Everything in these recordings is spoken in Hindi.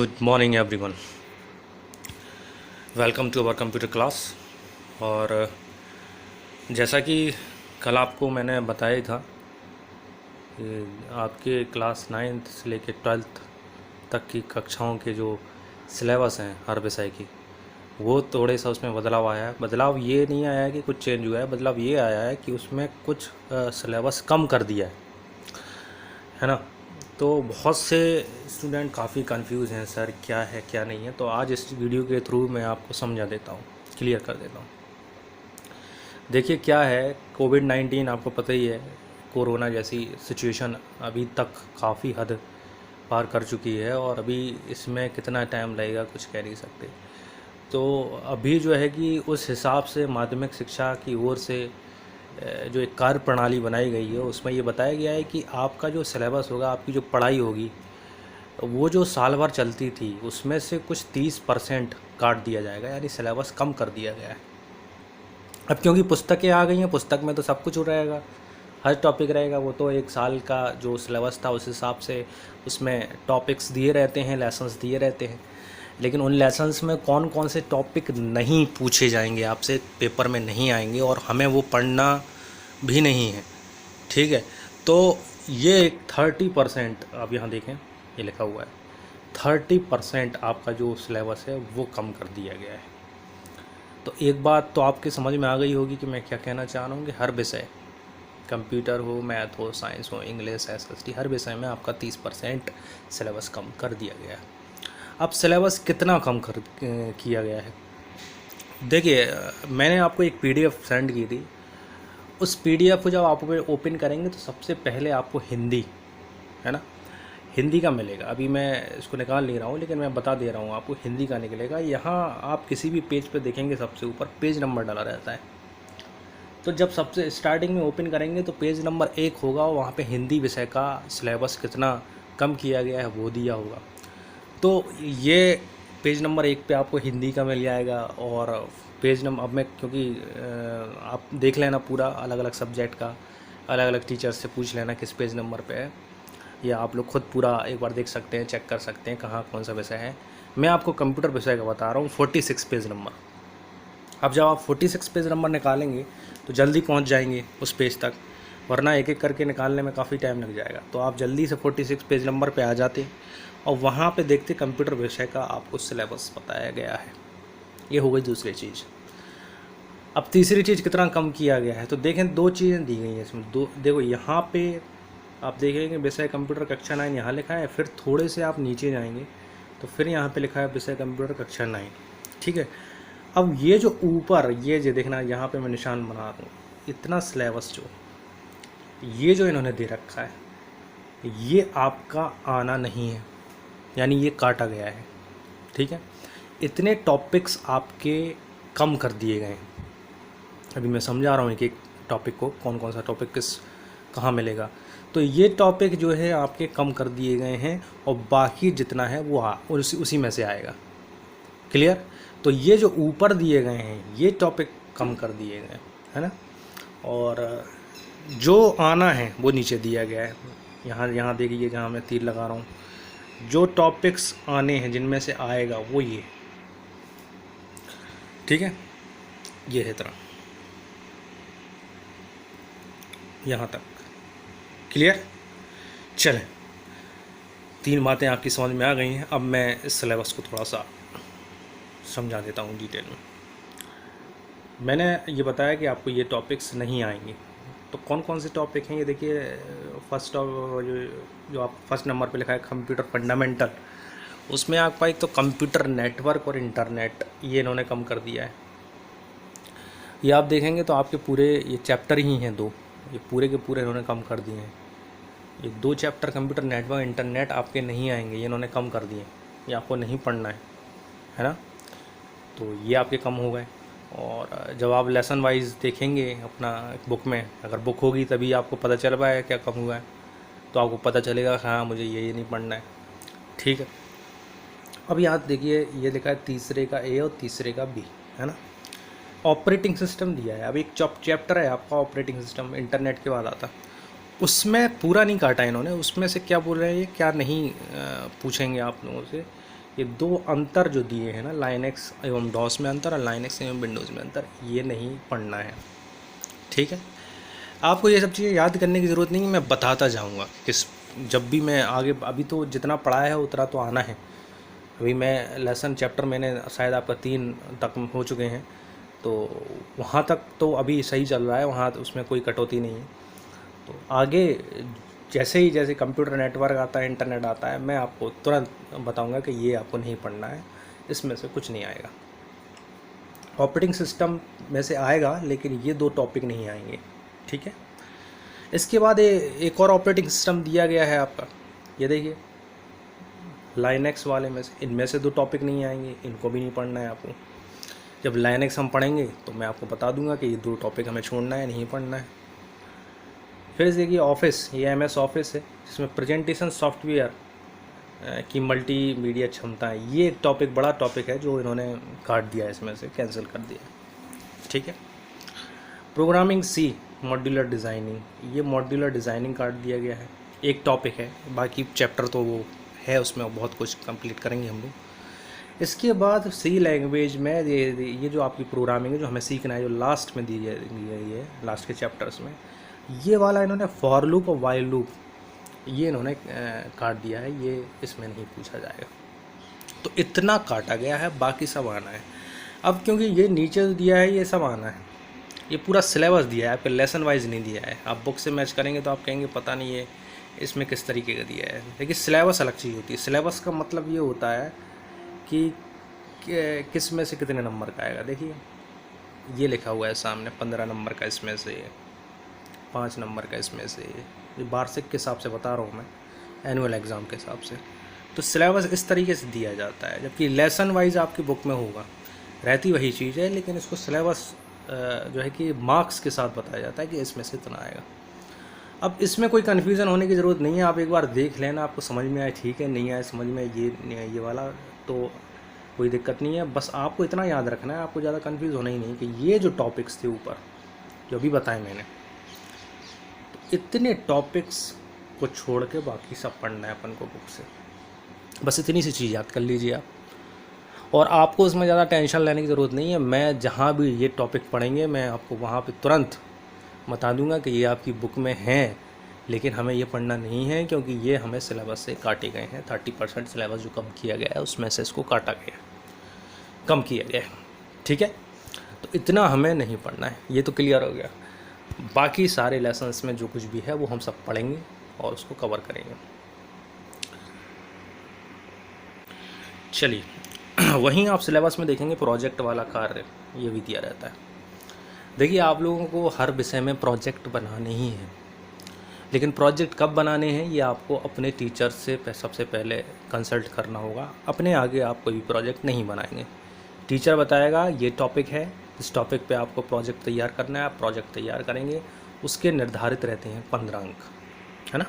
Good morning everyone, welcome to our computer class. और जैसा कि कल आपको मैंने बताया था कि आपके क्लास 9th से लेकर 12th तक की कक्षाओं के जो सिलेबस हैं हर विषय की, वो थोड़े सा उसमें बदलाव आया है। बदलाव ये नहीं आया है कि कुछ चेंज हुआ है, बदलाव ये आया है कि उसमें कुछ सिलेबस कम कर दिया है ना। तो बहुत से स्टूडेंट काफ़ी कंफ्यूज हैं, सर क्या है क्या नहीं है। तो आज इस वीडियो के थ्रू मैं आपको समझा देता हूँ, क्लियर कर देता हूँ। देखिए क्या है, कोविड-19 आपको पता ही है, कोरोना जैसी सिचुएशन अभी तक काफ़ी हद पार कर चुकी है और अभी इसमें कितना टाइम लगेगा कुछ कह नहीं सकते। तो अभी जो है कि उस हिसाब से माध्यमिक शिक्षा की ओर से जो एक कार्य प्रणाली बनाई गई है उसमें ये बताया गया है कि आपका जो सिलेबस होगा, आपकी जो पढ़ाई होगी, वो जो साल भर चलती थी उसमें से कुछ 30% काट दिया जाएगा, यानी सिलेबस कम कर दिया गया है। अब क्योंकि पुस्तकें आ गई हैं, पुस्तक में तो सब कुछ रहेगा, हर टॉपिक रहेगा। वो तो एक साल का जो सिलेबस था उस हिसाब से उसमें टॉपिक्स दिए रहते हैं, लेसन्स दिए रहते हैं। लेकिन उन लेसन्स में कौन कौन से टॉपिक नहीं पूछे जाएंगे, आपसे पेपर में नहीं आएंगे और हमें वो पढ़ना भी नहीं है, ठीक है। तो ये एक 30%, आप यहाँ देखें ये लिखा हुआ है 30% आपका जो सिलेबस है वो कम कर दिया गया है। तो एक बात तो आपके समझ में आ गई होगी कि मैं क्या कहना चाह रहा हूँ कि हर विषय, कंप्यूटर हो, मैथ हो, साइंस हो, इंग्लिश, एसएसटी, हर विषय में आपका 30% सिलेबस कम कर दिया गया है। अब सिलेबस कितना कम कर किया गया है, देखिए मैंने आपको एक पीडीएफ सेंड की थी। उस पीडीएफ को जब आप ओपन करेंगे तो सबसे पहले आपको हिंदी, है ना, हिंदी का मिलेगा। अभी मैं इसको निकाल नहीं रहा हूँ लेकिन मैं बता दे रहा हूँ आपको, हिंदी का निकलेगा। यहाँ आप किसी भी पेज पे देखेंगे सबसे ऊपर पेज नंबर डाला रहता है। तो जब सबसे स्टार्टिंग में ओपन करेंगे तो पेज नंबर 1 होगा और वहाँ पे हिंदी विषय का सिलेबस कितना कम किया गया है वो दिया होगा। तो ये पेज नंबर 1 पे आपको हिंदी का मिल जाएगा। और पेज नंबर, अब मैं क्योंकि आप देख लेना पूरा, अलग अलग सब्जेक्ट का अलग अलग टीचर से पूछ लेना किस पेज नंबर पे है, या आप लोग खुद पूरा एक बार देख सकते हैं, चेक कर सकते हैं कहाँ कौन सा विषय है। मैं आपको कंप्यूटर विषय का बता रहा हूँ, 46 पेज नंबर। अब जब आप 46 पेज नंबर निकालेंगे तो जल्दी पहुँच जाएंगे उस पेज तक, वरना एक एक करके निकालने में काफ़ी टाइम लग जाएगा। तो आप जल्दी से 46 पेज नंबर पे आ जाते और वहाँ पे देखते कंप्यूटर विषय का आपको सिलेबस बताया गया है। ये हो गई दूसरी चीज़। अब तीसरी चीज़ कितना कम किया गया है, तो देखें दो चीज़ें दी गई हैं इसमें। दो देखो, यहाँ पे आप देखेंगे विषय कंप्यूटर कक्षा 9 यहाँ लिखा है, फिर थोड़े से आप नीचे जाएंगे तो फिर यहाँ पे लिखा है विषय कंप्यूटर कक्षा 9, ठीक है। अब ये जो ऊपर ये जो देखना, यहाँ पे मैं निशान बना दूँ, इतना सिलेबस जो ये जो इन्होंने दे रखा है ये आपका आना नहीं है, यानी ये काटा गया है, ठीक है। इतने टॉपिक्स आपके कम कर दिए गए हैं। अभी मैं समझा रहा हूँ कि एक टॉपिक को, कौन कौन सा टॉपिक किस कहाँ मिलेगा। तो ये टॉपिक जो है आपके कम कर दिए गए हैं और बाकी जितना है वो उसी में से आएगा, क्लियर। तो ये जो ऊपर दिए गए हैं ये टॉपिक कम कर दिए गए, है ना, और जो आना है वो नीचे दिया गया है। यहाँ देखिए जहाँ मैं तीर लगा रहा हूँ, जो टॉपिक्स आने हैं जिनमें से आएगा वो ये, ठीक है। ये है तरह यहाँ तक, क्लियर। चलें, 3 बातें आपकी समझ में आ गई हैं। अब मैं इस सिलेबस को थोड़ा सा समझा देता हूँ डिटेल में। मैंने ये बताया कि आपको ये टॉपिक्स नहीं आएंगे, तो कौन कौन से टॉपिक हैं ये देखिए। फर्स्ट जो आप फर्स्ट नंबर पे लिखा है कंप्यूटर फंडामेंटल, उसमें आपका एक तो कंप्यूटर नेटवर्क और इंटरनेट, ये इन्होंने कम कर दिया है। ये आप देखेंगे तो आपके पूरे ये चैप्टर ही हैं 2, ये पूरे के पूरे इन्होंने कम कर दिए हैं। ये 2 चैप्टर कंप्यूटर नेटवर्क इंटरनेट आपके नहीं आएंगे, ये इन्होंने कम कर दिए, ये आपको नहीं पढ़ना है ना। तो ये आपके कम हो गए। और जब आप लेसन वाइज देखेंगे अपना बुक में, अगर बुक होगी तभी आपको पता चल पाएगा क्या कम हुआ है, तो आपको पता चलेगा हाँ मुझे ये नहीं पढ़ना है, ठीक है। अब यहाँ देखिए ये लिखा है तीसरे का ए और तीसरे का बी, है ना। ऑपरेटिंग सिस्टम दिया है। अब एक चैप्टर है आपका ऑपरेटिंग सिस्टम, इंटरनेट के बाद आता, उसमें पूरा नहीं काटा इन्होंने। उसमें से क्या बोल रहे हैं ये, क्या नहीं पूछेंगे आप लोगों से ये दो अंतर जो दिए हैं ना, लाइनक्स एवं डॉस में अंतर और लाइनक्स एवं विंडोज़ में अंतर, ये नहीं पढ़ना है। ठीक है, आपको ये सब चीज़ें याद करने की ज़रूरत नहीं है, मैं बताता जाऊँगा किस, जब भी मैं आगे, अभी तो जितना पढ़ा है उतना तो आना है। अभी मैं लेसन चैप्टर मैंने शायद आपका 3 तक हो चुके हैं, तो वहाँ तक तो अभी सही चल रहा है, वहाँ तो उसमें कोई कटौती नहीं है। तो आगे जैसे कंप्यूटर नेटवर्क आता है, इंटरनेट आता है, मैं आपको तुरंत बताऊंगा कि ये आपको नहीं पढ़ना है, इसमें से कुछ नहीं आएगा। ऑपरेटिंग सिस्टम में से आएगा, लेकिन ये 2 टॉपिक नहीं आएंगे। ठीक है, इसके बाद एक और ऑपरेटिंग सिस्टम दिया गया है आपका, ये देखिए लाइनक्स वाले में से, इनमें से 2 टॉपिक नहीं आएंगे, इनको भी नहीं पढ़ना है आपको। जब लाइनक्स हम पढ़ेंगे तो मैं आपको बता दूंगा कि ये 2 टॉपिक हमें छोड़ना है, नहीं पढ़ना है। फिर देखिए ऑफिस, ये MS ऑफिस है, जिसमें प्रेजेंटेशन सॉफ्टवेयर की मल्टी मीडिया क्षमता है, ये एक टॉपिक, बड़ा टॉपिक है जो इन्होंने काट दिया है, इसमें से कैंसिल कर दिया। ठीक है, प्रोग्रामिंग C, मॉड्यूलर डिज़ाइनिंग, ये मॉड्यूलर डिज़ाइनिंग काट दिया गया है, एक टॉपिक है, बाकी चैप्टर तो वो है, उसमें बहुत कुछ कंप्लीट करेंगे हम लोग। इसके बाद C लैंग्वेज में ये जो आपकी प्रोग्रामिंग है, जो हमें सीखना है, जो लास्ट में दी गई है, लास्ट के चैप्टर्स में, ये वाला इन्होंने फॉर लूप और वाइल लूप, ये इन्होंने काट दिया है, ये इसमें नहीं पूछा जाएगा। तो इतना काटा गया है, बाकी सब आना है। अब क्योंकि ये नीचे दिया है, ये सब आना है, ये पूरा सिलेबस दिया है, आपके लेसन वाइज नहीं दिया है। आप बुक से मैच करेंगे तो आप कहेंगे पता नहीं ये इसमें किस तरीके का दिया है, लेकिन सिलेबस अलग चीज़ होती है। सिलेबस का मतलब ये होता है कि किस में से कितने नंबर का आएगा। देखिए ये लिखा हुआ है सामने, 15 नंबर का इसमें से, 5 नंबर का इसमें से, ये वार्षिक के हिसाब से बता रहा हूँ मैं, एनुअल एग्ज़ाम के हिसाब से। तो सिलेबस इस तरीके से दिया जाता है, जबकि लेसन वाइज आपकी बुक में होगा, रहती वही चीज़ है, लेकिन इसको सिलेबस जो है कि मार्क्स के साथ बताया जाता है कि इसमें से इतना आएगा। अब इसमें कोई कन्फ्यूज़न होने की ज़रूरत नहीं है, आप एक बार देख लेना, आपको समझ में आए ठीक है, नहीं आए समझ में ये वाला तो कोई दिक्कत नहीं है। बस आपको इतना याद रखना है, आपको ज़्यादा कन्फ्यूज़ होना ही नहीं कि ये जो टॉपिक्स थे ऊपर जो अभी बताए मैंने, तो इतने टॉपिक्स को छोड़ के बाकी सब पढ़ना है अपन को बुक से। बस इतनी सी चीज़ याद कर लीजिए आप, और आपको इसमें ज़्यादा टेंशन लेने की ज़रूरत नहीं है। मैं जहाँ भी ये टॉपिक पढ़ेंगे, मैं आपको वहाँ पे तुरंत बता दूंगा कि ये आपकी बुक में हैं, लेकिन हमें ये पढ़ना नहीं है, क्योंकि ये हमें सिलेबस से काटे गए हैं। 30% सिलेबस जो कम किया गया है, उसमें से इसको काटा गया, कम किया गया है। ठीक है, तो इतना हमें नहीं पढ़ना है, ये तो क्लियर हो गया। बाकी सारे लेसन्स में जो कुछ भी है वो हम सब पढ़ेंगे और उसको कवर करेंगे। चलिए, वहीं आप सिलेबस में देखेंगे प्रोजेक्ट वाला कार्य, ये भी दिया रहता है। देखिए, आप लोगों को हर विषय में प्रोजेक्ट बनाने ही हैं, लेकिन प्रोजेक्ट कब बनाने हैं ये आपको अपने टीचर से सबसे पहले कंसल्ट करना होगा। अपने आगे आप कोई भी प्रोजेक्ट नहीं बनाएंगे, टीचर बताएगा ये टॉपिक है, इस टॉपिक पे आपको प्रोजेक्ट तैयार करना है, आप प्रोजेक्ट तैयार करेंगे। उसके निर्धारित रहते हैं 15 अंक, है ना।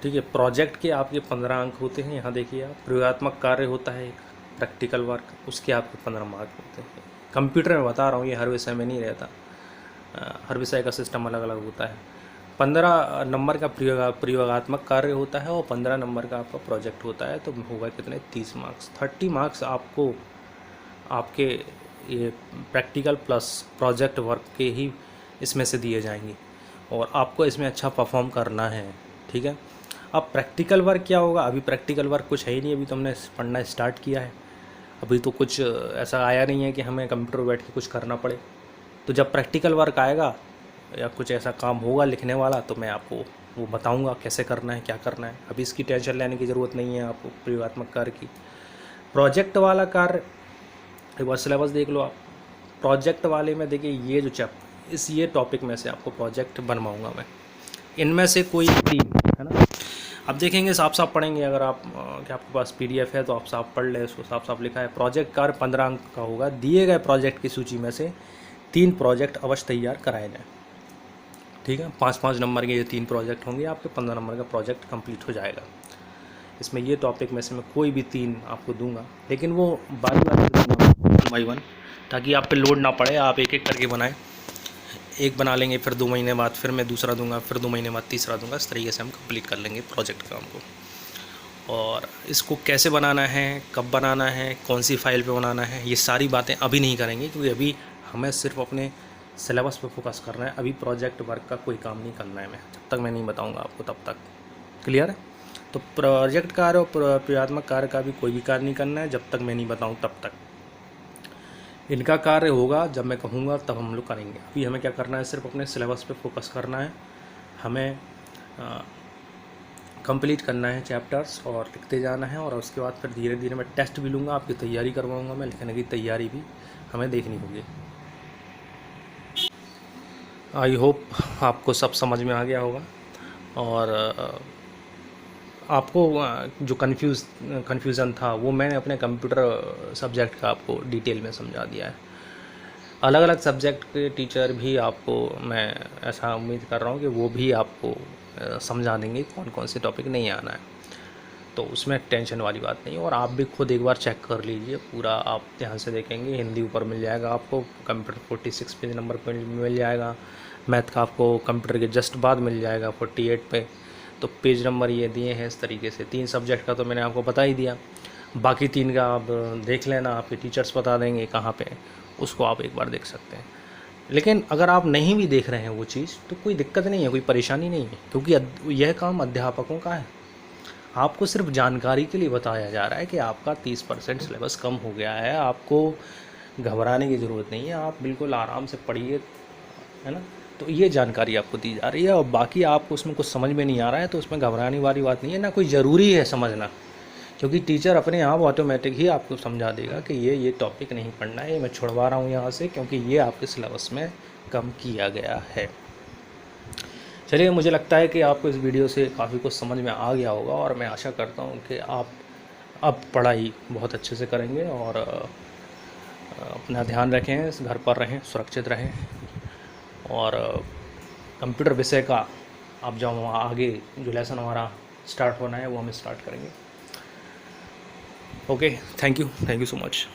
ठीक है, प्रोजेक्ट के आपके 15 अंक होते हैं। यहाँ देखिए आप, प्रयोगात्मक कार्य होता है एक, प्रैक्टिकल वर्क, उसके आपके 15 मार्क होते हैं। कंप्यूटर में बता रहा हूँ, ये हर विषय में नहीं रहता, हर विषय का सिस्टम अलग अलग होता है। 15 नंबर का प्रयोगात्मक कार्य होता है और 15 नंबर का आपका प्रोजेक्ट होता है, तो होगा कितने, 30 मार्क्स। 30 मार्क्स आपको आपके ये प्रैक्टिकल प्लस प्रोजेक्ट वर्क के ही इसमें से दिए जाएंगे, और आपको इसमें अच्छा परफॉर्म करना है। ठीक है, अब प्रैक्टिकल वर्क क्या होगा, अभी प्रैक्टिकल वर्क कुछ है ही नहीं, अभी तो हमने पढ़ना स्टार्ट किया है, अभी तो कुछ ऐसा आया नहीं है कि हमें कंप्यूटर बैठ के कुछ करना पड़े। तो जब प्रैक्टिकल वर्क आएगा या कुछ ऐसा काम होगा लिखने वाला, तो मैं आपको वो बताऊंगा कैसे करना है, क्या करना है। अभी इसकी टेंशन लेने की ज़रूरत नहीं है आपको प्रयोगात्मक कार्य की। प्रोजेक्ट वाला कार्य, एक बार सिलेबस देख लो आप। प्रोजेक्ट वाले में देखिए, ये जो ये टॉपिक में से आपको प्रोजेक्ट बनवाऊँगा मैं, इनमें से कोई 3, है ना। अब देखेंगे, साफ साफ पढ़ेंगे, अगर आप कि आपके पास PDF है तो आप साफ पढ़ लें, उसको साफ साफ लिखा है। प्रोजेक्ट कार्य 15 अंक का होगा, दिए गए प्रोजेक्ट की सूची में से 3 प्रोजेक्ट अवश्य तैयार कराए जाएँ। ठीक है, 5-5 नंबर के ये 3 प्रोजेक्ट होंगे, आपके 15 नंबर का प्रोजेक्ट कंप्लीट हो जाएगा। इसमें ये टॉपिक में से मैं कोई भी 3 आपको दूंगा, लेकिन वो बाई वन, ताकि आप पे लोड ना पड़े, आप एक एक करके बनाएं। एक बना लेंगे, फिर 2 महीने बाद फिर मैं दूसरा दूंगा, फिर 2 महीने बाद तीसरा दूंगा, इस तरीके से हम कंप्लीट कर लेंगे प्रोजेक्ट काम को। और इसको कैसे बनाना है, कब बनाना है, कौन सी फाइल पे बनाना है, ये सारी बातें अभी नहीं करेंगे, क्योंकि अभी हमें सिर्फ अपने सिलेबस पे फोकस करना है। अभी प्रोजेक्ट वर्क का कोई काम नहीं करना है मैं, जब तक मैं नहीं बताऊंगा आपको तब तक। क्लियर है? तो प्रोजेक्ट कार्य और प्रयोगात्मक कार्य का भी कोई भी कार्य नहीं करना है जब तक मैं नहीं बताऊँ तब तक। इनका कार्य होगा जब मैं कहूँगा तब हम लोग करेंगे। अभी हमें क्या करना है, सिर्फ अपने सिलेबस पे फोकस करना है। हमें कंप्लीट करना है चैप्टर्स और लिखते जाना है, और उसके बाद फिर धीरे धीरे मैं टेस्ट भी लूँगा, आपकी तैयारी करवाऊँगा मैं, लिखने की तैयारी भी हमें देखनी होगी। आई होप आपको सब समझ में आ गया होगा, और आपको जो कन्फ्यूज़न था वो मैंने अपने कंप्यूटर सब्जेक्ट का आपको डिटेल में समझा दिया है। अलग अलग सब्जेक्ट के टीचर भी आपको, मैं ऐसा उम्मीद कर रहा हूँ कि वो भी आपको समझा देंगे कौन कौन से टॉपिक नहीं आना है, तो उसमें टेंशन वाली बात नहीं है। और आप भी खुद एक बार चेक कर लीजिए पूरा, आप ध्यान से देखेंगे। हिंदी ऊपर मिल जाएगा आपको, कंप्यूटर 46 पेज नंबर पर मिल जाएगा। मैथ का आपको कंप्यूटर के जस्ट बाद मिल जाएगा 48 पे। तो पेज नंबर ये दिए हैं इस तरीके से। 3 सब्जेक्ट का तो मैंने आपको बता ही दिया, बाकी 3 का आप देख लेना, आपके टीचर्स बता देंगे कहाँ पे, उसको आप एक बार देख सकते हैं। लेकिन अगर आप नहीं भी देख रहे हैं वो चीज़ तो कोई दिक्कत नहीं है, कोई परेशानी नहीं है, क्योंकि यह काम अध्यापकों का है। आपको सिर्फ जानकारी के लिए बताया जा रहा है कि आपका 30% सिलेबस कम हो गया है, आपको घबराने की ज़रूरत नहीं है, आप बिल्कुल आराम से पढ़िए, है ना। तो ये जानकारी आपको दी जा रही है, और बाकी आपको उसमें कुछ समझ में नहीं आ रहा है तो उसमें घबराने वाली बात नहीं है, ना कोई ज़रूरी है समझना, क्योंकि टीचर अपने आप ऑटोमेटिक ही आपको समझा देगा कि ये टॉपिक नहीं पढ़ना है, ये मैं छुड़वा रहा हूँ यहाँ से, क्योंकि ये आपके सिलेबस में कम किया गया है। चलिए, मुझे लगता है कि आपको इस वीडियो से काफ़ी कुछ समझ में आ गया होगा, और मैं आशा करता हूँ कि आप अब पढ़ाई बहुत अच्छे से करेंगे, और अपना ध्यान रखें, घर पर रहें, सुरक्षित रहें, और कंप्यूटर विषय का अब जब आगे जो लेसन हमारा स्टार्ट होना है वो हम स्टार्ट करेंगे। Okay, thank you so much.